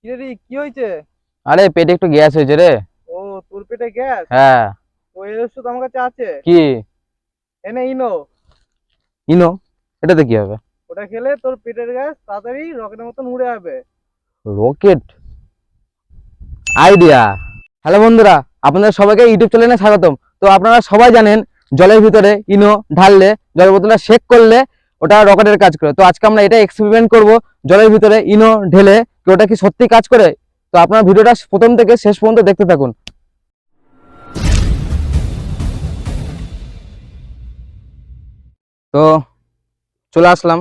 কিরে কি হয়েছে? আরে পেটে একটু গ্যাস হয়েছে রে। ও, তোর পেটে গ্যাস? হ্যাঁ। তো এই ওষুধ আমার কাছে আছে। কি? এনে ইনো। ইনো? এটাতে কি হবে? ওটা খেলে তোর পেটের গ্যাস তাড়াতাড়ি রকেটের মতন উড়ে যাবে। Rocket idea. হ্যালো বন্ধুরা, আপনাদের সবাইকে ইউটিউব চ্যানেলে স্বাগতম। তো আপনারা সবাই জানেন জলের ভিতরে ইনো ঢাললে, জলের বোতলটা শেক করলে ওটা রকেটের কাজ করে। তো আজকে আমরা এটা এক্সপেরিমেন্ট করব, জলের ভিতরে ইনো ঢেলে ওটা কি সত্যি কাজ করে। তো আপনারা ভিডিওটা প্রথম থেকে শেষ পর্যন্ত দেখতে থাকুন। তো চলে আসলাম।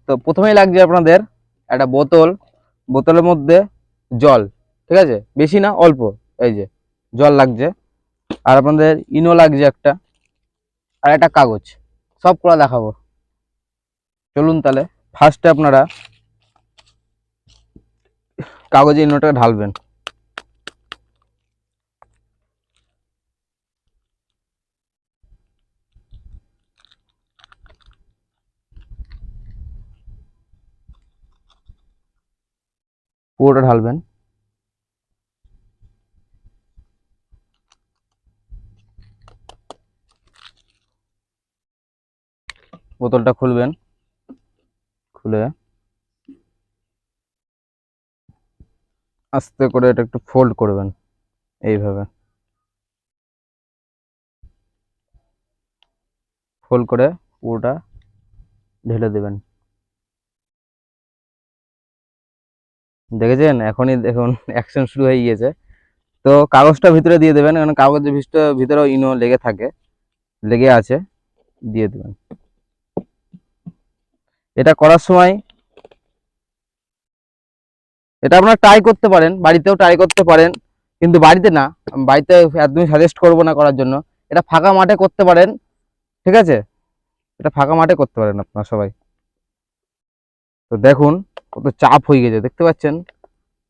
তো প্রথমেই লাগছে আপনাদের একটা বোতল, বোতলের মধ্যে জল, ঠিক আছে, বেশি না অল্প, এই যে জল লাগছে। আর আপনাদের ইনো লাগছে একটা, আর একটা কাগজ। সব করা দেখাবো, চলুন তাহলে। ফার্স্টে আপনারা কাগজে ইনোটা ঢালবেন। পুরোটা ঢালবেন। বোতলটা খুলবেন, খুলে আস্তে করে এটা একটু ফোল্ড করবেন এইভাবে। ফোল্ড করে পুরোটা ঢেলে দেবেন। দেখেছেন? এখনই দেখুন অ্যাকশন শুরু হয়ে গিয়েছে। তো কাগজটা ভিতরে দিয়ে দেবেন, কারণ কাগজের ভিতরে ইনো লেগে থাকে, লেগে আছে, দিয়ে দেবেন। এটা করার সময় এটা আপনারা ট্রাই করতে পারেন, বাড়িতেও ট্রাই করতে পারেন, কিন্তু বাড়িতে না, বাড়িতে একদমই সাজেস্ট করবো না করার জন্য। এটা ফাঁকা মাঠে করতে পারেন, ঠিক আছে? এটা ফাঁকা মাঠে করতে পারেন আপনারা সবাই। তো দেখুন কত চাপ হয়ে গেছে, দেখতে পাচ্ছেন?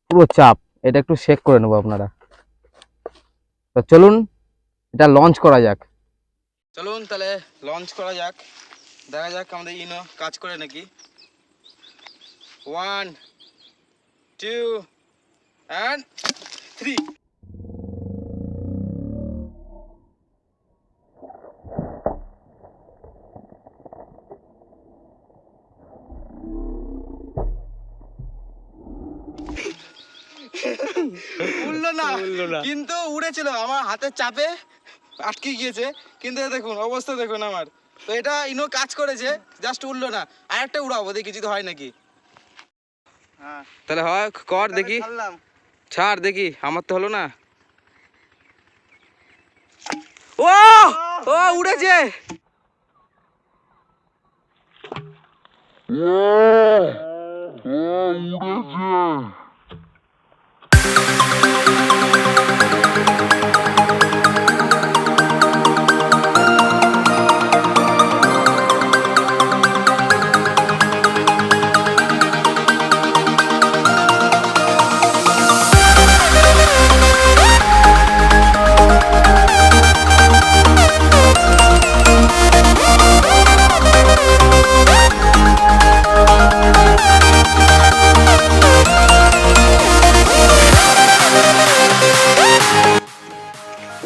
পুরো চাপ। এটা একটু শেক করে নেবো আপনারা। তো চলুন এটা লঞ্চ করা যাক। চলুন তাহলে লঞ্চ করা যাক, দেখা যাক আমাদের ইনো কাজ করে নাকি। 1 2 and 3। উড়লো না, কিন্তু উড়েছিল, আমার হাতের চাপে আটকে গিয়েছে। কিন্তু দেখুন অবস্থা দেখুন আমার। তো এটা ইনো কাজ করেছে, জাস্ট উড়লো না। আর একটা উড়াবো, দেখি যদি হয় নাকি। হ্যাঁ, তাহলে হয় কর দেখি। ছাড় দেখি, আমার তো হলো না। ও ও উড়েছে।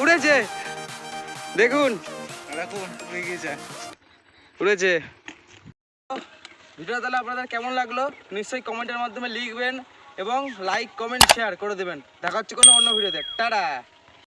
উড়েছে, দেখুন দেখুন উড়ে গিয়েছে। উড়েছে। ভিডিওটা তাহলে আপনাদের কেমন লাগলো নিশ্চয়ই কমেন্টের মাধ্যমে লিখবেন, এবং লাইক কমেন্ট শেয়ার করে দেবেন। দেখা হচ্ছে কোনো অন্য ভিডিওতে। টাটা।